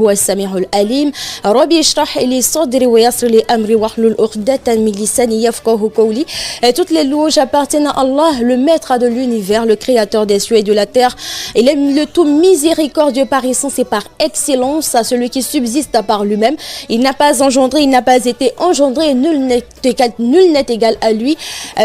هو السميع العليم ربي اشرح لي صدري ويسر لي امري واحلل عقدة من لساني يفقهوا قولي. Toutes les louanges appartiennent à Allah, le maître de l'univers, le créateur des cieux et de la terre. Il est le tout miséricordieux par essence et par excellence, à celui qui subsiste par lui-même. Il n'a pas engendré, il n'a pas été engendré, nul n'est égal à lui.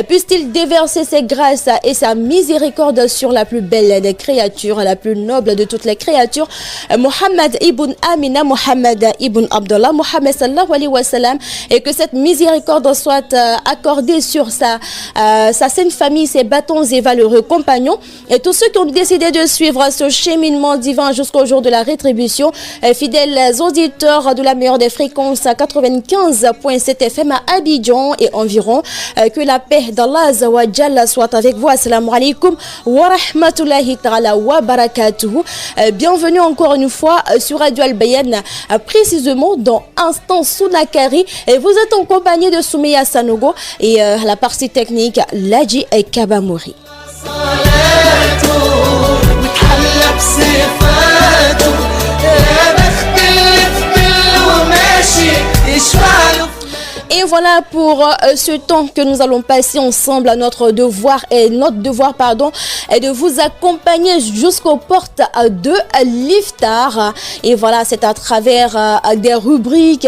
Puisse-t-il déverser ses grâces et sa miséricorde sur la plus belle des créatures, la plus noble de toutes les créatures, Mohammed ibn Amina, Mohammed ibn Abdullah, Mohammed sallallahu alayhi wa sallam, et que cette miséricorde soit accordée sur sa sainte famille, ses bâtons et valeureux compagnons, et tous ceux qui ont décidé de suivre ce cheminement divin jusqu'au jour de la rétribution. Fidèles auditeurs de la meilleure des fréquences à 95.7 FM à Abidjan et environ, que la paix d'Allah Azza wa Jalla soit avec vous. Assalamu alaikum wa rahmatullahi ta'ala wa barakatuhu. Bienvenue encore une fois sur Radio Al-Bayan, précisément dans Instant Sounakari, et vous êtes en compagnie de Soumeya Sanogo et la partie technique Ladji Kabamouri. Et voilà pour ce temps que nous allons passer ensemble. À notre devoir est de vous accompagner jusqu'aux portes de l'Iftar. Et voilà, c'est à travers des rubriques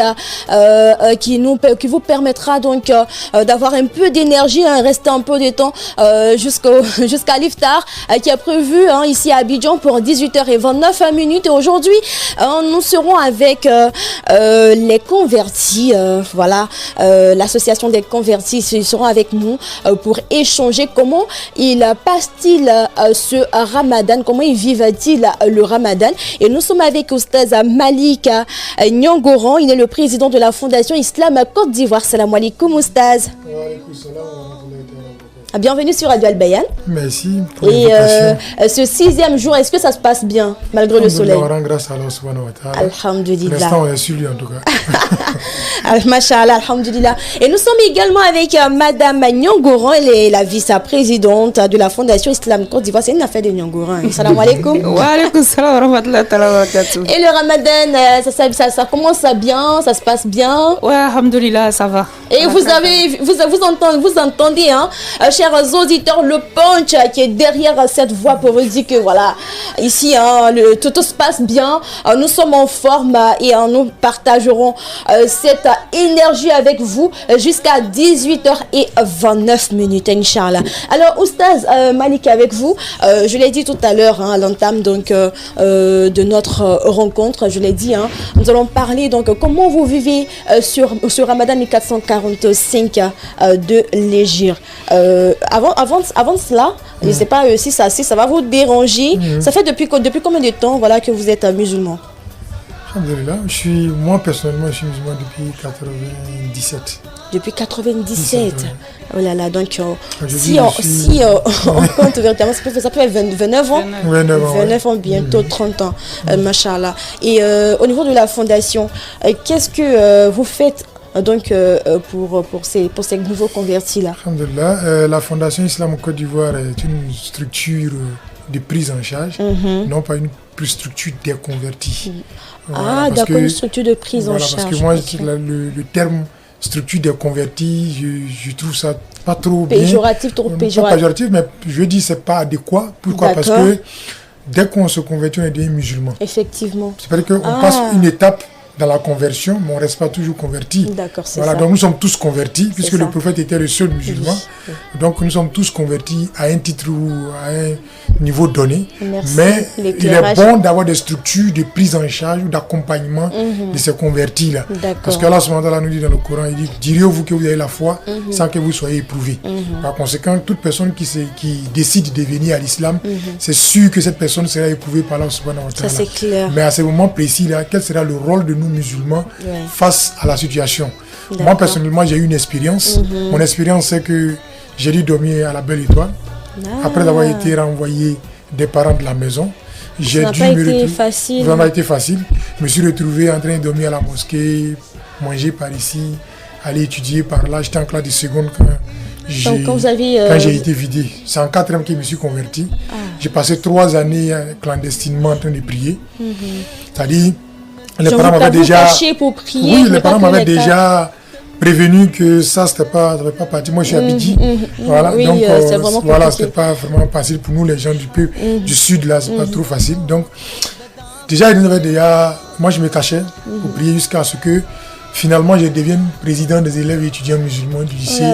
qui vous permettra donc d'avoir un peu d'énergie, rester un peu de temps jusqu'à l'Iftar qui est prévu ici à Abidjan pour 18h29. Et aujourd'hui, nous serons avec les convertis. Voilà. L'association des convertis seront avec nous pour échanger comment ils passent-ils ce Ramadan, comment ils vivent-ils le Ramadan. Et nous sommes avec Oustaz Malik Nyangoran, il est le président de la Fondation Islam Côte d'Ivoire. Salam alaikum Oustaz. Bienvenue sur Radio Al-Bayan. Merci pour l'invitation. Et ce 6e jour, est-ce que ça se passe bien malgré le soleil? On rend grâce à Allah subhanahu wa ta'ala. Alhamdulillah. L'instant, on est sur lui en tout cas. Masha'Allah, alhamdulillah. Et nous sommes également avec Madame Nyangoran, elle est la vice-présidente de la Fondation Islam Côte d'Ivoire. C'est une affaire de Nyangoran. Salam alaikum. Wa alaikum salam wa rahmatullahi wa barakatuh. Et le Ramadan, ça commence bien, ça se passe bien? Ouais, alhamdulillah, ça va. Et vous entendez, chers auditeurs, le punch qui est derrière cette voix pour vous dire que voilà, ici, tout se passe bien, nous sommes en forme et nous partagerons cette énergie avec vous jusqu'à 18h29, Inch'Allah. Alors, Oustaz Malik avec vous, je l'ai dit tout à l'heure à l'entame donc de notre rencontre, je l'ai dit, nous allons parler donc comment vous vivez sur Ramadan 1445 de l'Hégire. Avant cela, je ne sais pas si ça va vous déranger. Ça fait depuis combien de temps voilà, que vous êtes musulman? Alhamdulillah, moi personnellement, je suis musulman depuis 97. Depuis 97. Ouais. Oh là là, donc si on compte véritablement, ça peut être 29 ans. 29 ans, bientôt 30 ans, machallah. Et au niveau de la fondation, qu'est-ce que vous faites donc pour ces nouveaux convertis là? Alhamdulillah, la Fondation Islam Côte d'Ivoire est une structure de prise en charge, non pas une structure des convertis. Ah, d'accord, une structure de prise en charge. Parce que moi, le terme structure des convertis, je trouve ça pas trop péjoratif, bien. Pas péjoratif, mais je dis c'est pas adéquat. Pourquoi? Parce que dès qu'on se convertit, on est des musulmans. Effectivement. C'est-à-dire qu'on passe une étape dans la conversion, mais on ne reste pas toujours converti. D'accord, c'est voilà, ça. Donc nous sommes tous convertis, puisque le prophète était le seul musulman. Oui. Donc nous sommes tous convertis à un titre ou à un niveau donné. Merci. Mais il est bon d'avoir des structures de prise en charge ou d'accompagnement de ces convertis-là. Parce que Allah subhanahu wa ta'ala nous dit dans le Coran, il dit, diriez-vous que vous avez la foi sans que vous soyez éprouvés. Par conséquent, toute personne qui décide de venir à l'islam, c'est sûr que cette personne sera éprouvée par Allah subhanahu wa ta'ala. Ça c'est clair. Mais à ce moment précis-là, quel sera le rôle de nous musulmans face à la situation? Moi personnellement, j'ai eu une expérience. Mon expérience, c'est que j'ai dû dormir à la Belle Étoile après avoir été renvoyé des parents de la maison. Ça n'a pas été facile. Ça n'a pas été facile. Je me suis retrouvé en train de dormir à la mosquée, manger par ici, aller étudier par là. J'étais en classe de seconde quand j'ai été vidé. C'est en 4e que je me suis converti. J'ai passé 3 années clandestinement en train de prier. C'est-à-dire, les parents m'avaient déjà... pour prier, oui, les parents m'avaient déjà prévenu que ça c'était pas parti. Moi je suis à Bidji, voilà, oui, donc voilà, c'était pas vraiment facile pour nous les gens du sud là, c'est pas trop facile. Donc déjà ils avaient déjà, moi je me cachais pour prier jusqu'à ce que finalement je devienne président des élèves et étudiants musulmans du lycée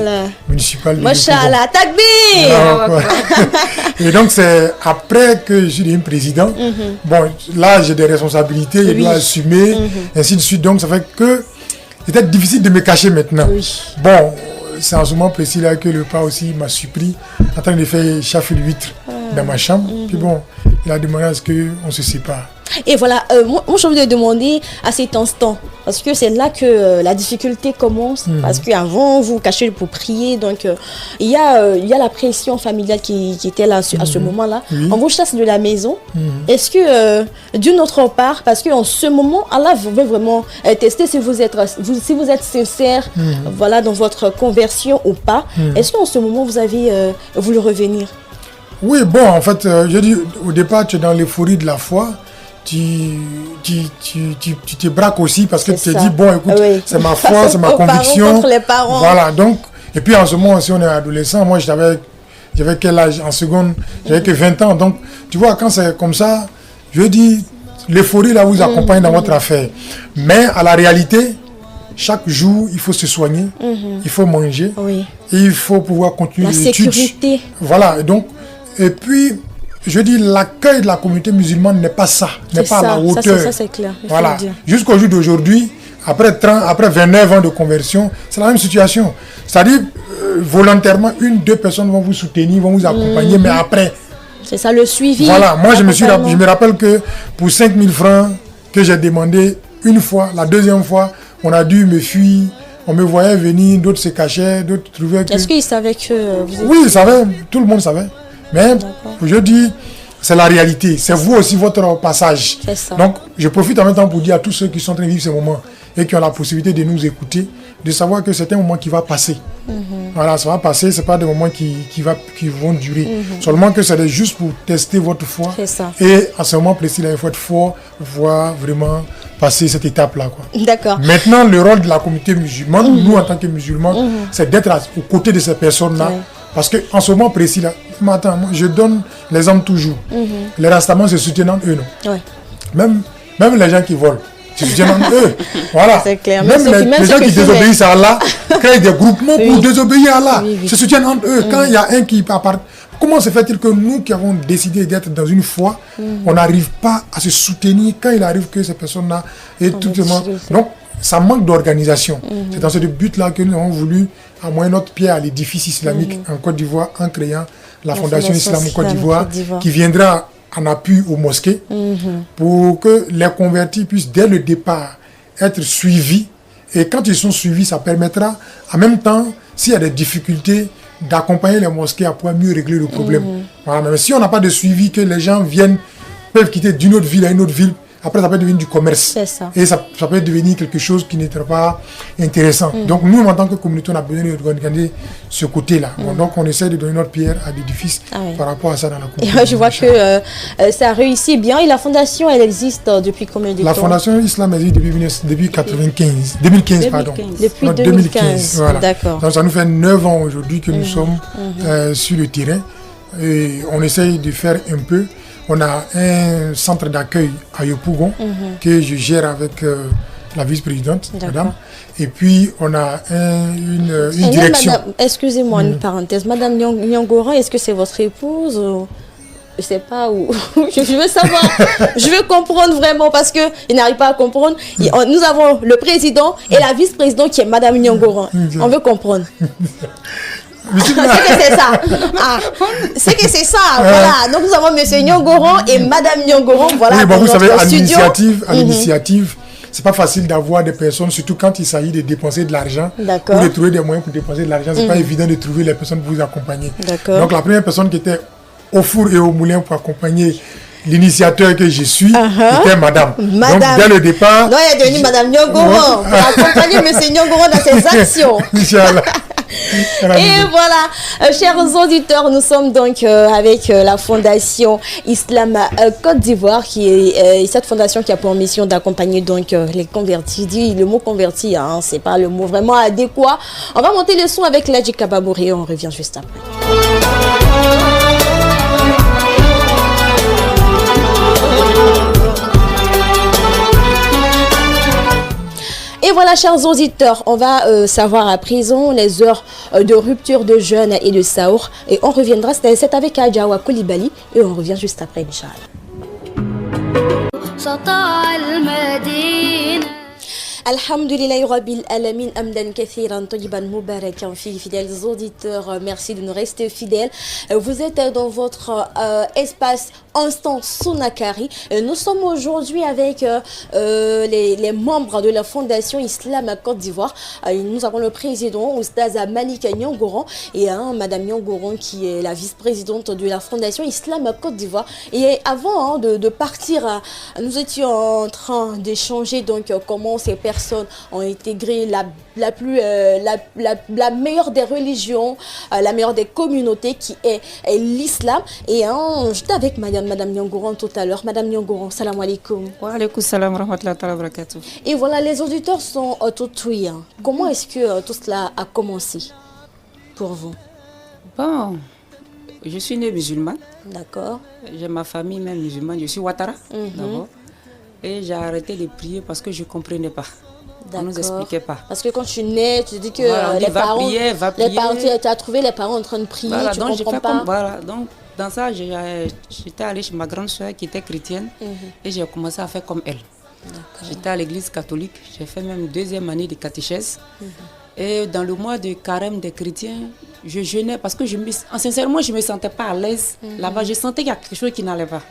municipal de Machallah, takbir. Et donc c'est après que je suis devenu président, bon là j'ai des responsabilités, je dois assumer, ainsi de suite, donc ça fait que c'était difficile de me cacher maintenant. Bon, c'est en ce moment précis là que le pas aussi m'a surpris en train de faire chaffer l'huître dans ma chambre. Puis bon, il a demandé à ce qu'on se sépare. Et voilà, moi j'ai envie de demander à cet instant, parce que c'est là que la difficulté commence, parce qu'avant vous vous cachez pour prier, donc il y a la pression familiale qui était là à ce moment-là. On vous chasse de la maison. Est-ce que d'une autre part, parce qu'en ce moment, Allah veut vraiment tester si vous êtes sincère, voilà, dans votre conversion ou pas. Est-ce qu'en ce moment vous avez voulu revenir? Oui, bon, en fait, je dis au départ, tu es dans l'euphorie de la foi. Tu te braques aussi parce que tu te dis, bon, écoute, c'est ma foi, c'est ma conviction. Contre les parents. Voilà, donc, et puis en ce moment, si on est adolescent, moi, j'avais quel âge en seconde? J'avais que 20 ans. Donc, tu vois, quand c'est comme ça, je dis, l'euphorie là vous accompagne dans votre affaire. Mais à la réalité, chaque jour, il faut se soigner, il faut manger, et il faut pouvoir continuer les études. La sécurité. Voilà, et puis, je dis, l'accueil de la communauté musulmane n'est pas ça, n'est pas à la hauteur. Ça c'est clair. Voilà. Jusqu'au jour d'aujourd'hui, après 29 ans de conversion, c'est la même situation. C'est-à-dire, volontairement, 1-2 personnes vont vous soutenir, vont vous accompagner, mais après... C'est ça, le suivi. Voilà, moi je me rappelle que pour 5 000 francs que j'ai demandé une fois, la deuxième fois, on a dû me fuir, on me voyait venir, d'autres se cachaient, d'autres trouvaient que... Est-ce qu'ils savaient que vous étiez... Oui, ils savaient, tout le monde savait. Mais je dis, c'est la réalité. C'est vous aussi votre passage. C'est ça. Donc, je profite en même temps pour dire à tous ceux qui sont en train de vivre ce moment et qui ont la possibilité de nous écouter, de savoir que c'est un moment qui va passer. Voilà, ça va passer. Ce n'est pas des moments qui vont durer. Seulement que c'est juste pour tester votre foi. C'est ça. Et à ce moment précis, il faut être fort, voir vraiment passer cette étape-là. D'accord. Maintenant, le rôle de la communauté musulmane, nous en tant que musulmans, c'est d'être aux côtés de ces personnes-là. Parce qu'en ce moment précis, là, je donne l'exemple toujours. Les rastamans se soutiennent entre eux. Même les gens qui volent se soutiennent entre eux. Voilà. C'est clair. Même les gens qui désobéissent à Allah créent des groupements pour désobéir à Allah. Se soutiennent entre eux. Quand il y a un qui part, comment se fait-il que nous qui avons décidé d'être dans une foi, on n'arrive pas à se soutenir quand il arrive que ces personnes-là et tout le monde. Donc, ça manque d'organisation. C'est dans ce but-là que nous avons voulu amener notre pierre à l'édifice islamique en Côte d'Ivoire en créant la Fondation Islam Côte d'Ivoire qui viendra en appui aux mosquées pour que les convertis puissent dès le départ être suivis. Et quand ils sont suivis, ça permettra en même temps, s'il y a des difficultés, d'accompagner les mosquées à pouvoir mieux régler le problème. Voilà. Mais si on n'a pas de suivi, que les gens peuvent quitter d'une autre ville à une autre ville, après ça peut devenir du commerce. C'est ça. Et ça peut devenir quelque chose qui n'était pas intéressant. Donc nous, en tant que communauté, on a besoin d'organiser ce côté-là. Bon, donc on essaie de donner notre pierre à l'édifice par rapport à ça dans la communauté. Et je vois que ça réussit bien. Et la fondation, elle existe depuis combien de temps? La fondation Islam existe depuis 2015, pardon. Depuis 2015. Voilà. D'accord. Donc ça nous fait 9 ans aujourd'hui que nous sommes sur le terrain. Et on essaye de faire un peu. On a un centre d'accueil à Yopougon que je gère avec la vice-présidente, madame. Et puis, on a une direction. Excusez-moi, une parenthèse. Madame Nyongoran, est-ce que c'est votre épouse ou... Je ne sais pas où. Je veux savoir. Je veux comprendre vraiment parce qu'il n'arrive pas à comprendre. Nous avons le président et la vice-présidente qui est Madame Nyongoran. On veut comprendre. C'est que c'est ça. C'est que c'est ça. Voilà. Donc nous avons M. Nyongoran et Madame Nyongoran. Voilà. Oui, bon, vous savez, à l'initiative, c'est pas facile d'avoir des personnes, surtout quand il s'agit de dépenser de l'argent. Ou de trouver des moyens pour dépenser de l'argent. C'est pas évident de trouver les personnes pour vous accompagner. Donc la première personne qui était au four et au moulin pour accompagner l'initiateur que je suis était madame. Donc dès le départ... Non, elle est devenue Madame Nyongoran pour accompagner M. Nyongoran dans ses actions. Inch'Allah. Et voilà, chers auditeurs, nous sommes donc avec la Fondation Islam Côte d'Ivoire, qui est cette fondation qui a pour mission d'accompagner donc les convertis. Dit le mot converti, hein, c'est pas le mot vraiment adéquat. On va monter le son avec Ladji Kababouri et on revient juste après. Et voilà, chers auditeurs, on va savoir à présent les heures de rupture de jeûne et de saour. Et on reviendra, c'est avec Adjawa Koulibaly. Et on revient juste après, Inch'Allah. Alhamdulillahi Rabbil Alamin, Amdan Kathiran, Toyiban Mubarakan, fidèles auditeurs, merci de nous rester fidèles. Vous êtes dans votre espace Instant Sonakari. Nous sommes aujourd'hui avec les membres de la Fondation Islam Côte d'Ivoire. Nous avons le président, Oustaz Malika Nyongoran, et Madame Nyongoran qui est la vice-présidente de la Fondation Islam Côte d'Ivoire. Et avant de partir, nous étions en train d'échanger donc comment ces personnes ont intégré la meilleure des religions, la meilleure des communautés qui est l'islam. Et j'étais avec Madame Nyongoran tout à l'heure. Madame Nyongoran, salam alaikum. Wa alaikum salam rahmatullahi wa barakatuh. Et voilà, les auditeurs sont tout oui. Comment est-ce que tout cela a commencé pour vous? Bon, je suis née musulmane. D'accord. J'ai ma famille même musulmane. Je suis Ouattara d'abord. Et j'ai arrêté de prier parce que je ne comprenais pas. On ne nous expliquait pas. Parce que quand tu nais, tu dis que voilà, les parents, va prier. Tu as trouvé les parents en train de prier, voilà, tu donc comprends pas. Voilà, donc dans ça, j'étais allée chez ma grande soeur qui était chrétienne et j'ai commencé à faire comme elle. J'étais à l'église catholique, j'ai fait même 2e année de catéchèse. Et dans le mois de carême des chrétiens, je jeûnais parce que sincèrement, je ne me sentais pas à l'aise là-bas. Je sentais qu'il y a quelque chose qui n'allait pas.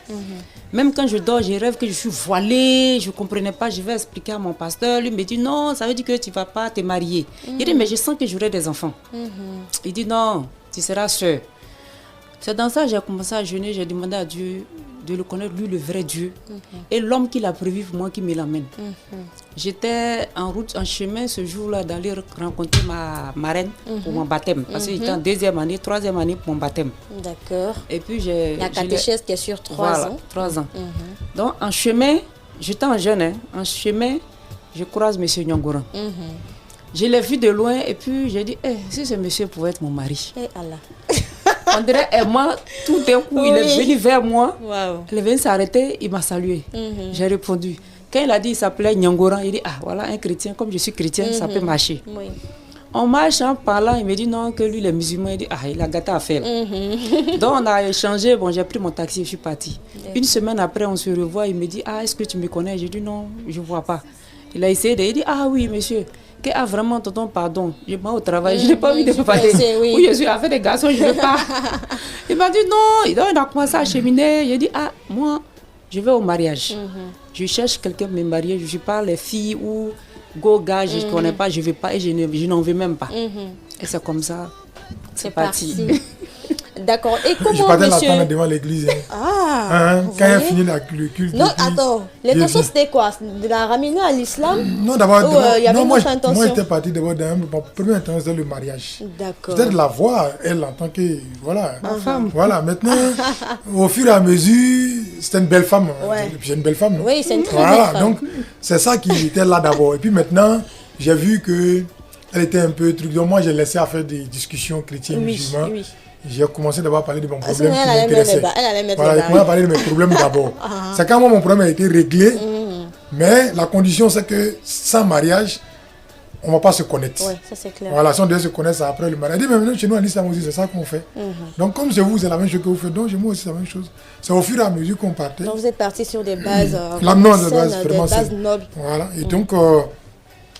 Même quand je dors, je rêve que je suis voilée, je ne comprenais pas. Je vais expliquer à mon pasteur. Lui me dit non, ça veut dire que tu ne vas pas te marier. Il dit mais je sens que j'aurai des enfants. Il dit non, tu seras sœur. C'est dans ça que j'ai commencé à jeûner. J'ai demandé à Dieu de le connaître, lui, le vrai Dieu. Et l'homme qu'il a prévu pour moi, qui me l'amène. J'étais en route, en chemin ce jour-là, d'aller rencontrer ma marraine pour mon baptême. Parce que j'étais en 2e année, 3e année pour mon baptême. D'accord. Et puis la catéchèse qui est sur 3 ans. 3 ans. Donc en chemin, j'étais en jeune, hein, en chemin, je croise M. Nyongoran. Je l'ai vu de loin et puis j'ai dit, si ce monsieur pouvait être mon mari. Allah. On dirait, et moi, tout d'un coup, il est venu vers moi. Wow. Il est venu s'arrêter, il m'a salué. J'ai répondu. Quand il a dit, il s'appelait Nyongoran, il dit, voilà, un chrétien, comme je suis chrétien, ça peut marcher. Oui. On marche en parlant, il me dit non, que lui, il est musulman. Il dit, il a gâté à faire. Donc, on a échangé, bon, j'ai pris mon taxi, je suis parti. Une semaine après, on se revoit, il me dit, est-ce que tu me connais? J'ai dit non, je ne vois pas. Il a essayé, il dit, oui, monsieur. Vraiment, tonton, pardon, je vais au travail, je n'ai pas envie de me parler. Oui, je suis avec des garçons, je ne veux pas. Il m'a dit non, il a commencé à cheminer. J'ai dit, moi, je vais au mariage. Je cherche quelqu'un pour me marier, je ne suis pas les filles ou go-gars, je ne connais pas, je ne veux pas et je n'en veux même pas. Et c'est comme ça, c'est parti. D'accord. Et comment, je partais monsieur... l'attendre devant l'église. Quand il a fini le culte. Non, attends. L'intention, c'était quoi? De la ramener à l'islam? Non, d'abord, moi, j'étais parti d'abord dans ma première intention, c'était le mariage. D'accord. Peut-être la voir, elle, en tant que... Voilà. Ma femme. Voilà, maintenant, au fur et à mesure, c'était une belle femme. Ouais. C'est une belle femme. Non? Oui, c'est une très belle femme. Donc, c'est ça qui était là d'abord. Et puis maintenant, j'ai vu qu'elle était un peu truc. Donc, moi, j'ai laissé à faire des discussions chrétiennes, musulmanes. Oui. J'ai commencé d'abord à parler de mon problème qui m'intéressait. Voilà, j'ai commencé à parler de mes problèmes d'abord. C'est quand moi, mon problème a été réglé. Mais la condition, c'est que sans mariage, on ne va pas se connaître. Oui, ça c'est clair. Voilà, si on doit se connaître, c'est après le mariage. Mais maintenant, chez nous, en islam aussi, c'est ça qu'on fait. Donc, comme c'est vous, c'est la même chose que vous faites. Donc, chez moi aussi, c'est la même chose. C'est au fur et à mesure qu'on partait. Donc, vous êtes parti sur des bases nobles. Voilà, et donc,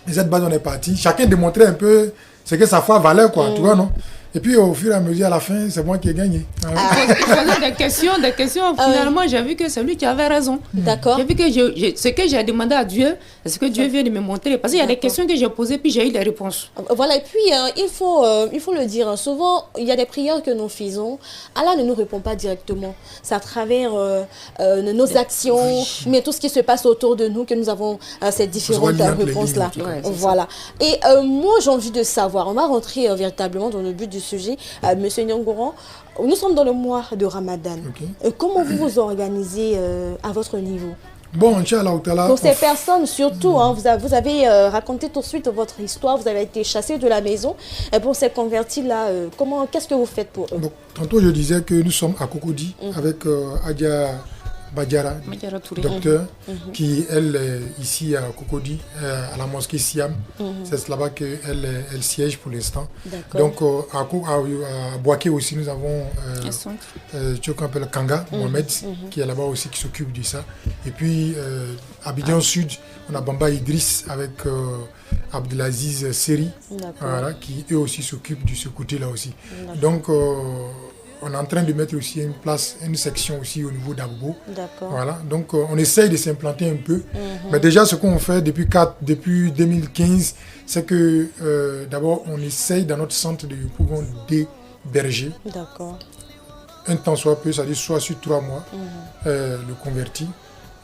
cette base, on est parti. Chacun démontrait un peu ce que sa foi valait, quoi. Tu vois, non? Et puis au fur et à mesure, à la fin, c'est moi qui ai gagné. Il posait des questions. Finalement, j'ai vu que c'est lui qui avait raison. D'accord. J'ai vu que ce que j'ai demandé à Dieu, c'est ce que Dieu vient de me montrer. Parce qu'il y a des questions que j'ai posées, puis j'ai eu des réponses. Voilà, et puis il faut le dire, hein, souvent il y a des prières que nous faisons, Allah ne nous répond pas directement. C'est à travers nos actions, mais tout ce qui se passe autour de nous que nous avons ces différentes réponses-là. Voilà. Et moi j'ai envie de savoir, on va rentrer véritablement dans le but du sujet. Monsieur Nyongoran, nous sommes dans le mois de Ramadan. Comment vous vous organisez à votre niveau? Bon, Inch'Allah, pour ces personnes, surtout, hein, vous avez raconté tout de suite votre histoire, vous avez été chassé de la maison. Et pour ces convertis-là, qu'est-ce que vous faites pour eux? Donc, tantôt, je disais que nous sommes à Cocody avec Adia Badiara, docteur, qui, elle, est ici à Cocody, à la mosquée Siam. C'est là-bas qu'elle elle siège pour l'instant. Donc, à Boaké aussi, nous avons ce qu'on appelle Kanga, Mohamed, qui est là-bas aussi, qui s'occupe de ça. Et puis, à Abidjan Sud, on a Bamba Idriss avec Abdelaziz Seri, voilà, qui eux aussi s'occupent de ce côté-là aussi. Donc, on est en train de mettre aussi une section aussi au niveau d'Agbo. Voilà. Donc on essaye de s'implanter un peu. Mais déjà ce qu'on fait depuis 2015, c'est que d'abord on essaye dans notre centre de pouvoir d'héberger. Un temps soit peu, c'est-à-dire soit sur 3 mois, le converti.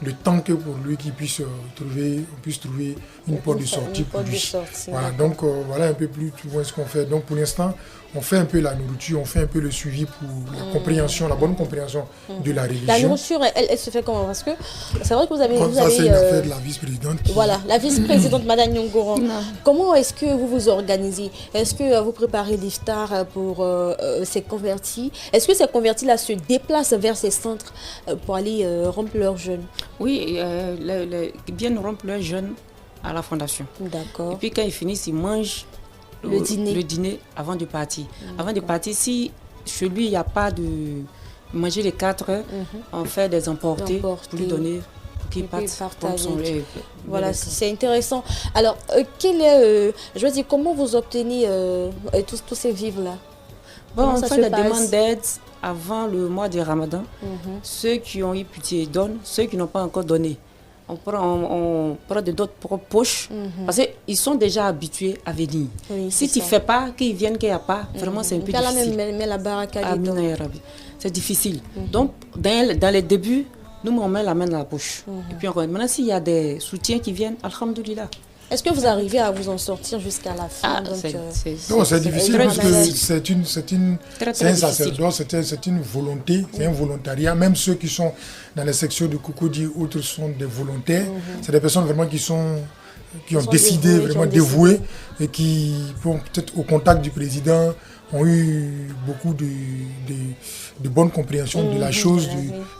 Le temps que pour lui qu'il puisse trouver une porte de sortie pour lui. Voilà, donc voilà un peu plus tu vois ce qu'on fait. Donc pour l'instant, on fait un peu la nourriture, on fait un peu le suivi pour la compréhension, la bonne compréhension de la religion. La nourriture, elle se fait comment? Parce que c'est vrai que vous avez... Ça, c'est une affaire de la vice-présidente. Voilà, la vice-présidente Madame Nyongoran. Comment est-ce que vous vous organisez? Est-ce que vous préparez l'iftar pour ces convertis? Est-ce que ces convertis-là se déplacent vers ces centres pour aller rompre leur jeûne? Oui, ils viennent rompre leur jeûne à la fondation. Et puis quand ils finissent, ils mangent le dîner avant de partir. Avant de partir, si chez lui, il n'y a pas de manger les 4 heures, on fait des emportés pour lui donner, pour qu'il parte. Voilà, c'est intéressant. Alors, je veux dire, comment vous obtenez tous ces vivres-là? Bon, on fait des demandes d'aide avant le mois de Ramadan. Ceux qui ont eu pitié donnent, ceux qui n'ont pas encore donné. On prend de d'autres poches parce qu'ils sont déjà habitués à venir. Si tu ne fais pas, qu'ils viennent, qu'il n'y a pas, vraiment c'est un peu difficile. C'est difficile. Donc, dans les débuts, nous, on met la main dans la poche. Et puis, maintenant, s'il y a des soutiens qui viennent, alhamdoulilah. Est-ce que vous arrivez à vous en sortir jusqu'à la fin? Non, c'est difficile parce que c'est un sacerdoce, c'est une volonté, c'est un volontariat. Même ceux qui sont dans les sections de Cocody, autres sont des volontaires. C'est des personnes vraiment qui ont décidé, vraiment dévouées et qui, peut-être au contact du président, ont eu beaucoup de bonne compréhension de la chose,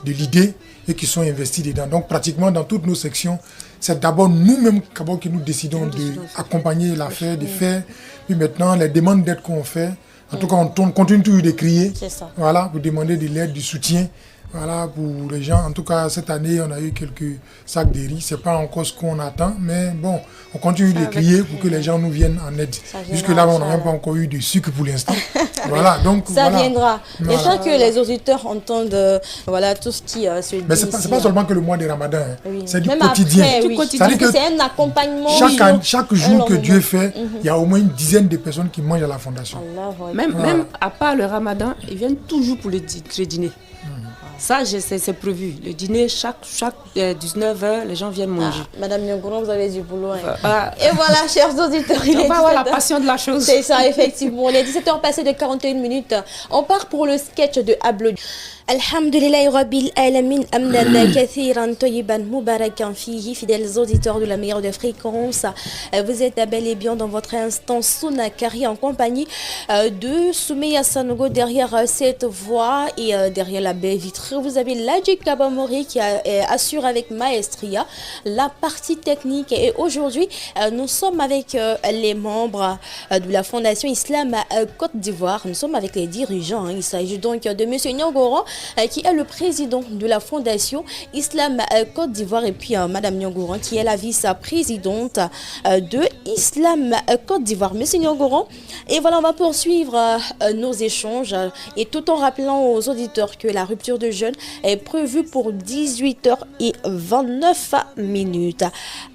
de l'idée et qui sont investis dedans. Donc pratiquement dans toutes nos sections, c'est d'abord nous-mêmes qui nous décidons d'accompagner l'affaire, de faire. Puis maintenant, les demandes d'aide qu'on fait, en tout cas, on continue toujours de crier. Voilà, pour demander de l'aide, du soutien. Voilà, pour les gens. En tout cas, cette année, on a eu quelques sacs de riz. Ce n'est pas encore ce qu'on attend, mais bon, on continue de crier pour que les gens nous viennent en aide. Jusque-là, on n'a même pas encore eu de sucre pour l'instant. Voilà, donc ça viendra. J'espère que les auditeurs entendent tout ce qui se dit. Mais ce n'est pas seulement que le mois de Ramadan, c'est du quotidien. C'est un accompagnement. Chaque jour que Dieu fait, il y a au moins une dizaine de personnes qui mangent à la fondation. Même à part le Ramadan, ils viennent toujours pour le dîner. Ça, c'est prévu. Le dîner, chaque 19h, les gens viennent manger. Madame Nyongoran, vous avez du boulot. Et voilà, chers auditeurs. On va voir la passion de la chose. C'est ça, effectivement. Il est 17h passé de 41 minutes. On part pour le sketch de Ablo. Alhamdulillahi Rabbil Alamin, amnan kathiran tayyiban mubarakan fihi, fidèles auditeurs de la meilleure des fréquences. Vous êtes bel et bien dans votre instant Sounakari en compagnie de Soumeya Sanogo derrière cette voix et derrière la baie vitre. Vous avez Ladji Kabamori qui assure avec maestria la partie technique. Et aujourd'hui, nous sommes avec les membres de la Fondation Islam Côte d'Ivoire. Nous sommes avec les dirigeants. Il s'agit donc de M. Nyongoran, qui est le président de la Fondation Islam Côte d'Ivoire, et puis Madame Nyongoran, qui est la vice-présidente de Islam Côte d'Ivoire. Monsieur Nyongoran, et voilà, on va poursuivre nos échanges, et tout en rappelant aux auditeurs que la rupture de jeûne est prévue pour 18h29.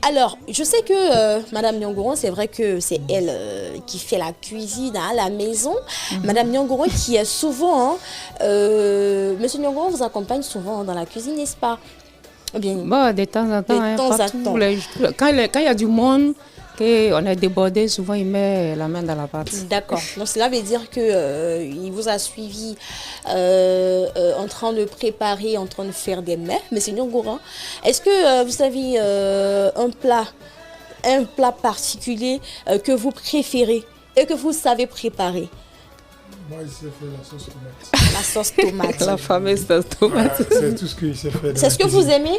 Alors, je sais que Madame Nyongoran, c'est vrai que c'est elle qui fait la cuisine à la maison. Madame Nyongoran qui est souvent, Monsieur Nyongoran vous accompagne souvent dans la cuisine, n'est-ce pas? Bien. Bon, de temps en temps. Quand il y a du monde, qu'on est débordé, souvent il met la main dans la pâte. D'accord. Donc cela veut dire que il vous a suivi en train de préparer, en train de faire des mets. Monsieur Nyongoran, est-ce que vous avez un plat particulier que vous préférez et que vous savez préparer? Moi, je sais faire la sauce tomate. La sauce tomate. La fameuse sauce tomate. Voilà, c'est tout ce que je sais faire. C'est ce que vous aimez?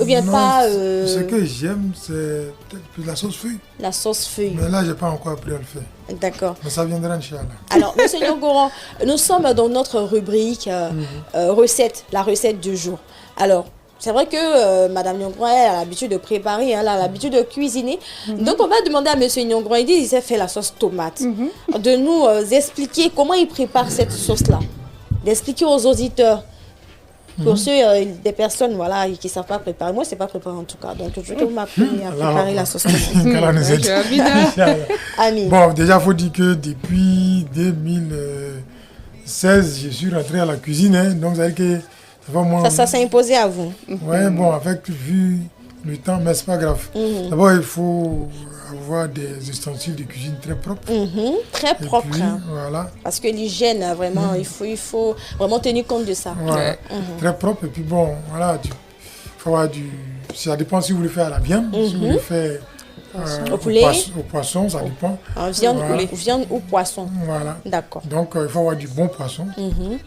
Ou bien non, pas Ce que j'aime, c'est peut-être la sauce feuille. La sauce feuille. Mais là, je n'ai pas encore appris à le faire. D'accord. Mais ça viendra, Inch'Allah. Alors, monsieur Nyongoran, nous sommes dans notre rubrique recette, la recette du jour. Alors, c'est vrai que Madame Nyongoran, elle a l'habitude de préparer, elle a l'habitude de cuisiner. Donc, on va demander à monsieur Nyongoran, il sait faire la sauce tomate, de nous expliquer comment il prépare cette sauce-là. D'expliquer aux auditeurs. Pour ceux, des personnes voilà, qui ne savent pas préparer. Moi, je ne sais pas préparer en tout cas. Donc, je vais m'apprendre à préparer la sauce tomate. Bon, déjà, il faut dire que depuis 2016, je suis rentré à la cuisine. Hein, donc, ça veut dire que ça s'est imposé à vous. Oui, bon, avec vu le temps, mais ce n'est pas grave. D'abord, il faut avoir des ustensiles de cuisine très propres. Très propres. Puis, voilà. Parce que l'hygiène, vraiment, il faut vraiment tenir compte de ça. Voilà. Très propre. Et puis bon, voilà, il faut avoir ça dépend si vous le faites à la viande, si vous le faites au poulet, au poisson, ça dépend. Viande ou poisson. Voilà. D'accord. Donc, il faut avoir du bon poisson.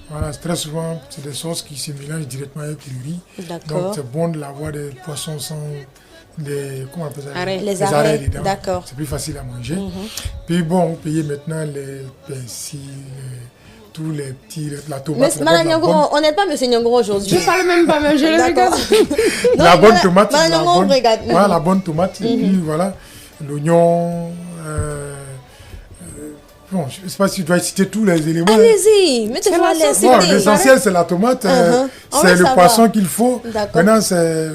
Voilà, très souvent, c'est des sauces qui se mélangent directement avec le riz. D'accord. Donc, c'est bon de l'avoir des poissons sans comment on appelle ça? Les arrêts dedans. D'accord. C'est plus facile à manger. Puis bon, vous payez maintenant les persil, tous les petits, la tomate. Mais Madame Nyongoran, on n'est pas monsieur Nyongoran aujourd'hui. Je ne parle même pas, mais je le regarde. La bonne tomate. La bonne tomate. Et puis voilà, l'oignon. Bon, je ne sais pas si tu dois citer tous les éléments. Allez-y, mettez-moi les l'essentiel, c'est la tomate. C'est le poisson qu'il faut. Maintenant, c'est...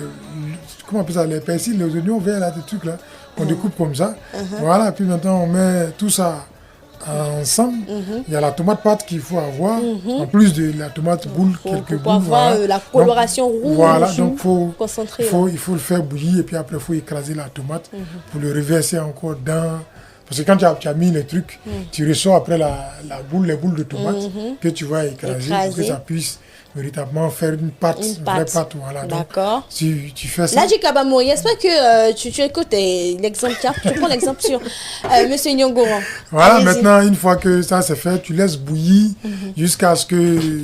Comment on appelle ça? Les persils, les oignons verts, là, des trucs là. On découpe comme ça. Voilà, puis maintenant, on met tout ça ensemble. Il y a la tomate pâte qu'il faut avoir. En plus de la tomate boule, quelques boules. Pour avoir la coloration rouge. Voilà, donc il faut le faire bouillir. Et puis après, il faut écraser la tomate pour le reverser encore dans... Parce que quand tu as mis les trucs, tu ressors après les boules de tomate que tu vas écraser pour que ça puisse véritablement faire une vraie pâte. Voilà. D'accord. Si tu fais ça... Là, Kabamouri, j'espère que tu écoutes l'exemple, tu prends l'exemple sur monsieur Nyongoran. Voilà, maintenant, une fois que ça c'est fait, tu laisses bouillir jusqu'à ce que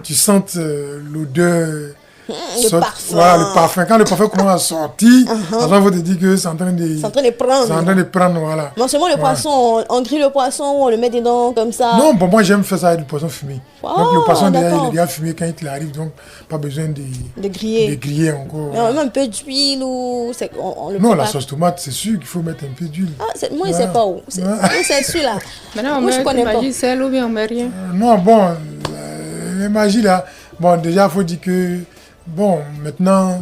tu sentes l'odeur... Le parfum. Voilà, le parfum. Quand le parfum commence à sortir, il faut te dire que c'est en train de prendre. C'est en train de prendre, voilà. Non seulement le poisson, on grille le poisson, on le met dedans comme ça. Non, bon, moi j'aime faire ça avec du poisson fumé. Donc le poisson il est déjà fumé quand il arrive, donc pas besoin de griller encore. Voilà. Même un peu d'huile ou... Non, la sauce tomate, c'est sûr qu'il faut mettre un peu d'huile. Moi, je ne sais pas où. C'est celui-là. Maintenant, moi, je connais pas. Sel ou bien on met rien. Non, bon, les magies là, bon, déjà, il faut dire que bon, maintenant,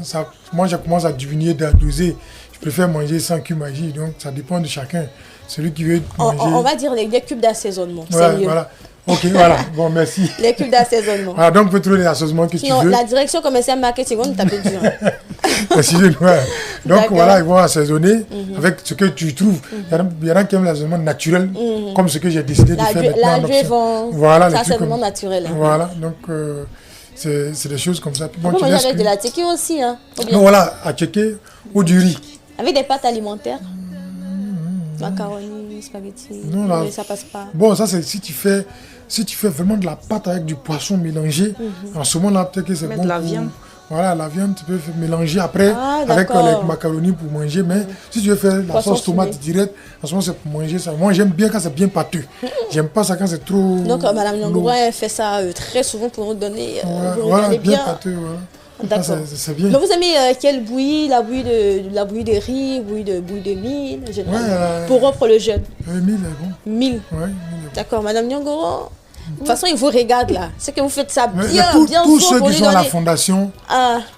moi, je commence à diminuer, à doser. Je préfère manger sans cube magie, donc ça dépend de chacun. Celui qui veut manger... On va dire les cubes d'assaisonnement, c'est mieux. Voilà. Ok, voilà. Bon, merci. Les cubes d'assaisonnement. Voilà, donc, tu peux trouver les assaisonnements que sinon, tu veux. La direction commerciale marketing, on tape dur. Donc, voilà, ils vont assaisonner avec ce que tu trouves. Il y en a qui aiment l'assaisonnement naturel, comme ce que j'ai décidé de faire maintenant. Voilà, l'assaisonnement naturel. Voilà, donc... c'est des choses comme ça. Bon, on peut manger avec de la tchéké aussi. Hein, non, voilà, à tchéké ou du riz. Avec des pâtes alimentaires. Macaroni, spaghetti. Non, là, ça passe pas. Bon, ça, c'est si tu fais vraiment de la pâte avec du poisson mélangé. En ce moment-là, peut-être que c'est bon. De la viande. Voilà, la viande, tu peux mélanger après avec les macaronis pour manger. Mais si tu veux faire la sauce tomate directe, en ce moment, c'est pour manger ça. Moi, j'aime bien quand c'est bien pâteux. J'aime pas ça quand c'est trop... Donc, Madame Nyongoro, elle fait ça très souvent pour nous donner... voilà, bien pâteux, voilà. D'accord. C'est bien. Mais vous aimez quelle bouillie? La bouillie de riz, bouillie de mil, pour rompre le jeûne? Mil est bon. Mil. Ouais, d'accord, Madame Nyongoro. De toute façon, ils vous regardent là. C'est que vous faites ça bien, bien tous ceux qui sont à la fondation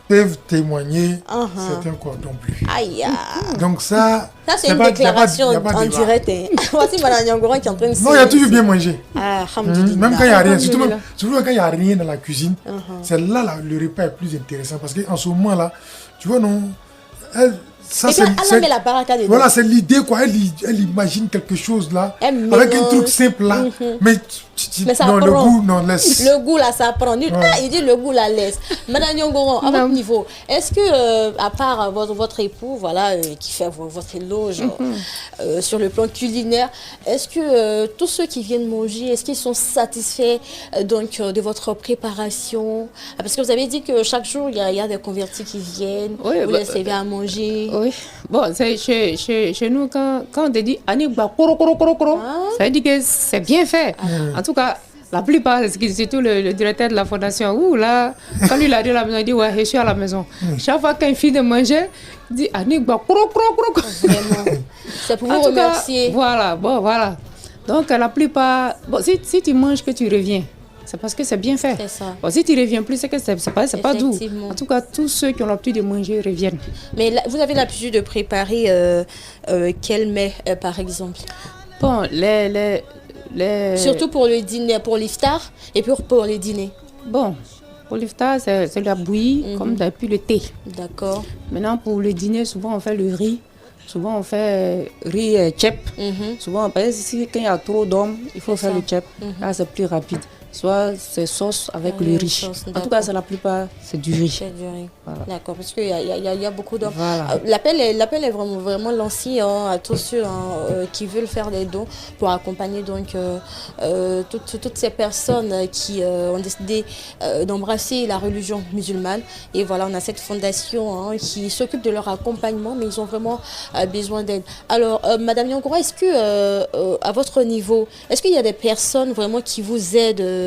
peuvent témoigner. C'est un cordon bleu. Aïe. Donc ça c'est une déclaration en direct. Voici Madame Nyongoro qui est en train de... Non, il y a toujours bien mangé. Alhamdulillah. Même quand il n'y a rien. Surtout quand il n'y a rien dans la cuisine. C'est là le repas est plus intéressant. Parce qu'en ce moment-là, tu vois, non... Ça, elle met la baraka dedans. Voilà, c'est l'idée, quoi. Elle imagine quelque chose là, avec un truc simple là. Mais ça non, prend. le goût, non, laisse. Le goût là, ça prend. Il dit le goût là, laisse. Madame Nyongoro, à votre niveau, est-ce que, à part votre époux, voilà, qui fait votre éloge sur le plan culinaire, est-ce que tous ceux qui viennent manger, est-ce qu'ils sont satisfaits donc de votre préparation? Parce que vous avez dit que chaque jour, il y a des convertis qui viennent, vous les servez à manger. Oui, bon, chez nous, quand on te dit Anigba, ça veut dire que c'est bien fait. En tout cas, la plupart, surtout le directeur de la fondation, là, quand lui arrive à la maison, il dit ouais, je suis à la maison. Chaque fois qu'un fille de manger, il dit Anigba, Vraiment. C'est pour vous remercier. Voilà. Donc, la plupart, bon, si tu manges, que tu reviens. C'est parce que c'est bien fait. C'est ça. Bon, si tu ne reviens plus, c'est que c'est pas doux. En tout cas, tous ceux qui ont l'habitude de manger reviennent. Mais là, vous avez l'habitude de préparer quel mets, par exemple? Bon, surtout pour le dîner, pour l'iftar et pour les dîners. Bon, pour l'iftar, c'est la bouillie, comme depuis le thé. D'accord. Maintenant, pour le dîner, souvent on fait le riz. Souvent on fait riz tchèp. Souvent, parce que quand il y a trop d'hommes, il faut faire le tchèp. Là, c'est plus rapide. Soit c'est sauce avec le riz. En tout cas, c'est la plupart, c'est du riz. C'est du riz. Voilà. D'accord, parce qu'il y a beaucoup d'hommes. Voilà. L'appel est vraiment lancé à tous ceux qui veulent faire des dons pour accompagner donc toutes ces personnes qui ont décidé d'embrasser la religion musulmane. Et voilà, on a cette fondation qui s'occupe de leur accompagnement, mais ils ont vraiment besoin d'aide. Alors, Madame Nyongoro, est-ce que à votre niveau, est-ce qu'il y a des personnes vraiment qui vous aident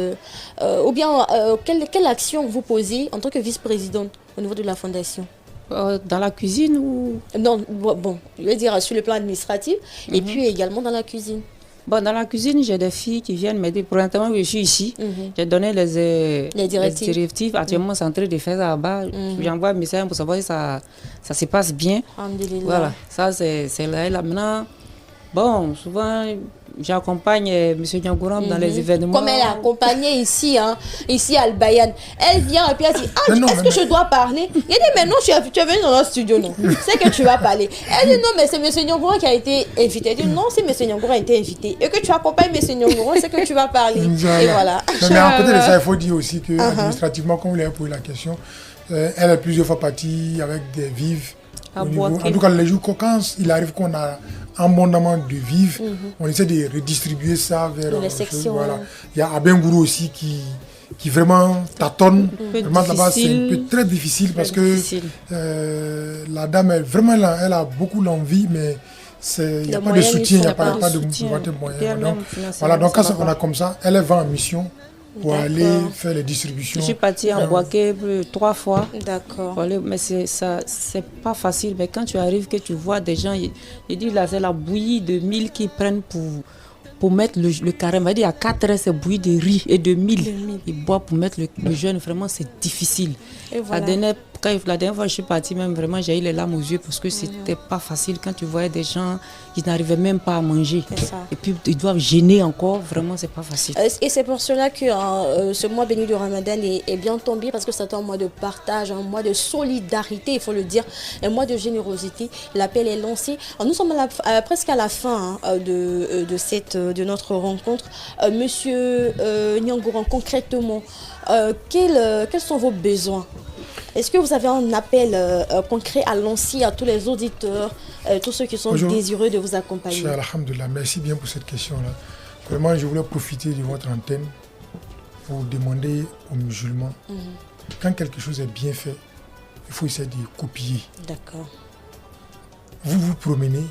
ou bien quelle action vous posez en tant que vice-présidente au niveau de la fondation? Dans la cuisine ou... Non, bon, je veux dire sur le plan administratif et puis également dans la cuisine. Bon, dans la cuisine, j'ai des filles qui viennent m'aider. Pour l'instant, je suis ici. J'ai donné les directives. Actuellement, c'est en train de faire ça là-bas. J'envoie un message pour savoir si ça se passe bien. Voilà, ça c'est là. Maintenant, bon, souvent... J'accompagne M. Nyongoro dans les événements. Comme elle est accompagnée ici à Al-Bayan. Elle vient et puis elle dit est-ce que je dois parler? Il dit mais non, tu es venu dans notre studio, non. C'est que tu vas parler. Elle dit non, mais c'est M. Nyongoro qui a été invité. Elle dit non, c'est M. Nyongoro qui a été invité. Et que tu accompagnes M. Nyongoro, c'est que tu vas parler. Et voilà. Mais à côté de ça, il faut dire aussi que administrativement, comme vous l'avez posé la question, elle est plusieurs fois partie avec des vives. En tout cas, les jours, quand il arrive qu'on a abondamment de vivres, on essaie de redistribuer ça vers les sections. Voilà. Il y a Abengourou aussi qui vraiment tâtonne. Vraiment là-bas, c'est un peu très difficile parce que la dame, elle a beaucoup l'envie, mais il n'y a pas de soutien, il n'y a pas de moyens. Donc, voilà, donc quand on a comme ça, elle va en mission pour aller faire les distributions. Je suis partie en Boaké 3 fois. D'accord. Mais c'est pas facile. Mais quand tu arrives, que tu vois des gens, il dit là, c'est la bouillie de mil qu'ils prennent pour mettre le carême. Il y a 4 heures, c'est bouillie de riz et de mil. Ils boivent pour mettre le jeûne. Vraiment, c'est difficile. Et voilà. La dernière fois, je suis partie, même vraiment, j'ai eu les larmes aux yeux parce que c'était pas facile quand tu voyais des gens qui n'arrivaient même pas à manger. Et puis, ils doivent gêner encore. Vraiment, c'est pas facile. Et c'est pour cela que ce mois béni du Ramadan est bien tombé parce que c'est un mois de partage, un mois de solidarité, il faut le dire, un mois de générosité. L'appel est lancé. Alors, nous sommes presque à la fin de notre rencontre. Monsieur Nyongoro, concrètement, quels sont vos besoins? Est-ce que vous avez un appel concret à lancer à tous les auditeurs, tous ceux qui sont désireux de vous accompagner? Alhamdulillah, merci bien pour cette question-là. Vraiment, je voulais profiter de votre antenne pour demander aux musulmans, quand quelque chose est bien fait, il faut essayer de copier. D'accord. Vous vous promenez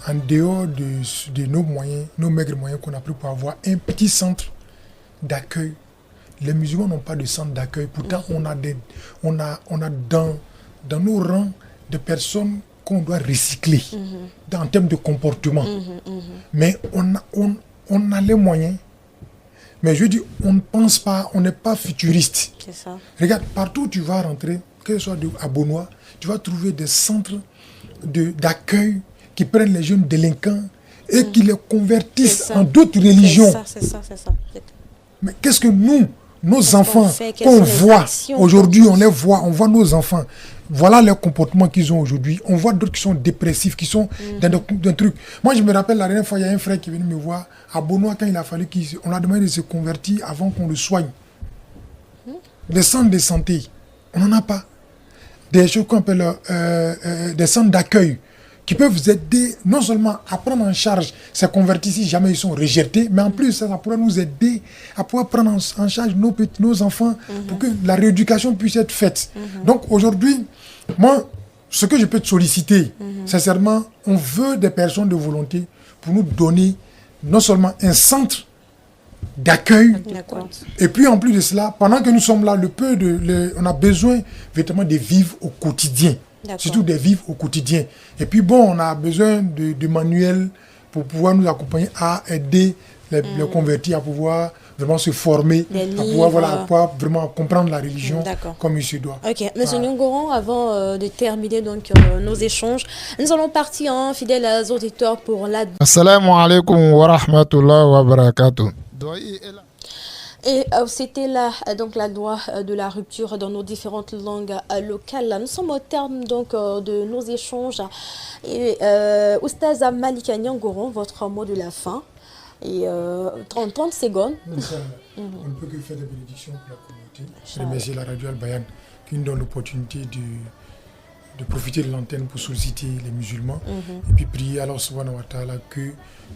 en dehors de nos moyens, nos maigres moyens qu'on a pris pour avoir un petit centre d'accueil. Les musulmans n'ont pas de centre d'accueil. Pourtant, on a dans nos rangs des personnes qu'on doit recycler en termes de comportement. Mais on a les moyens. Mais je dis, on ne pense pas, on n'est pas futuriste. C'est ça. Regarde, partout où tu vas rentrer, que ce soit à Beaunois, tu vas trouver des centres d'accueil qui prennent les jeunes délinquants et qui les convertissent en d'autres religions. C'est ça. Mais qu'est-ce que nous, nos enfants, qu'on voit aujourd'hui, on voit nos enfants. Voilà les comportements qu'ils ont aujourd'hui. On voit d'autres qui sont dépressifs, qui sont dans des trucs. Moi, je me rappelle la dernière fois, il y a un frère qui est venu me voir à Beaunois quand il a fallu qu'on a demandé de se convertir avant qu'on le soigne. Les centres de santé, on n'en a pas. Des choses qu'on appelle des centres d'accueil qui peuvent vous aider non seulement à prendre en charge ces convertis si jamais ils sont rejetés, mais en plus ça pourrait nous aider à pouvoir prendre en charge nos enfants pour que la rééducation puisse être faite. Donc aujourd'hui, moi, ce que je peux te solliciter, sincèrement, on veut des personnes de volonté pour nous donner non seulement un centre d'accueil, et puis en plus de cela, pendant que nous sommes là, on a besoin véritablement de vivre au quotidien. Surtout de vivre au quotidien. Et puis bon, on a besoin de manuels pour pouvoir nous accompagner à aider les convertis à pouvoir vraiment se former, à pouvoir vraiment comprendre la religion comme il se doit. Ok, Monsieur Nyongoron, avant de terminer donc nos échanges, nous allons partir, fidèles auditeurs, pour la... Assalamu alaikum wa rahmatullahi wa barakatuh. Et c'était là donc la loi de la rupture dans nos différentes langues locales. Nous sommes au terme donc de nos échanges. Et Oustaz Malika Nyongoron, votre mot de la fin. Et 30 secondes. On ne peut que faire des bénédictions pour la communauté. Je remercie la radio Al-Bayan qui nous donne l'opportunité de profiter de l'antenne pour solliciter les musulmans. Et puis prier Allah subhanahu wa ta'ala que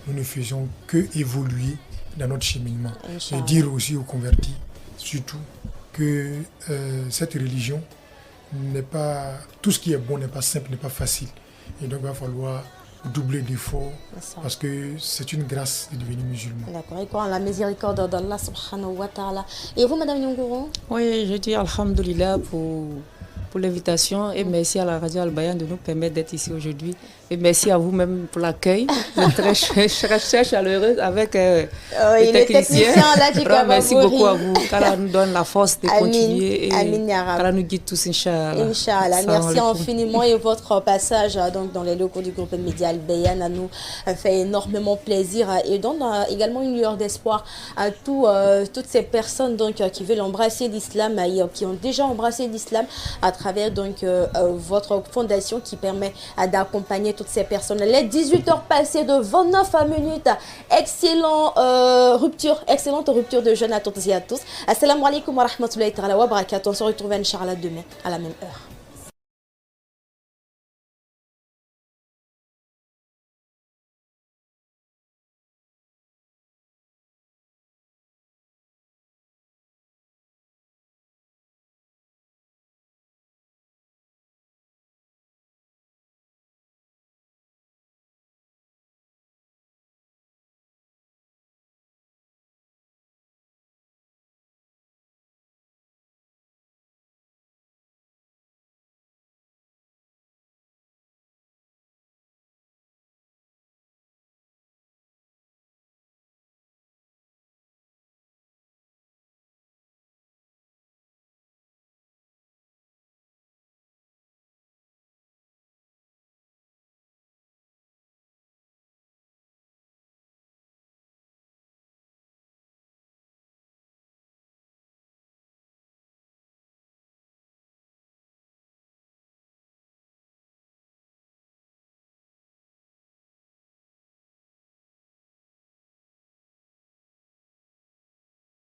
nous ne faisions que évoluer dans notre cheminement. Et dire aussi aux convertis, surtout, que cette religion n'est pas... Tout ce qui est bon n'est pas simple, n'est pas facile. Et donc il va falloir doubler d'efforts parce que c'est une grâce de devenir musulman. D'accord. Et quoi, la miséricorde d'Allah subhanahu wa ta'ala. Et vous, Madame Nyongoron? Oui, je dis alhamdoulilah pour l'invitation et merci à la radio Al-Bayan de nous permettre d'être ici aujourd'hui. Et merci à vous-même pour l'accueil. Très chaleureuse avec les techniciens. Merci beaucoup à vous. Qu'Allah nous donne la force de continuer et qu'Allah nous guide tous, Inch'Allah. Inch'Allah. Merci infiniment et votre passage donc, dans les locaux du groupe Média Al-Bayan nous fait énormément plaisir et donne également une lueur d'espoir à toutes ces personnes donc, qui veulent embrasser l'islam et qui ont déjà embrassé l'islam à travers donc, votre fondation qui permet d'accompagner toutes ces personnes. Les 18h passées de 29 minutes. Excellente rupture de jeûne à toutes et à tous. Assalamu alaikum wa rahmatullahi wa barakatuh. On se retrouve Inch'Allah demain à la même heure.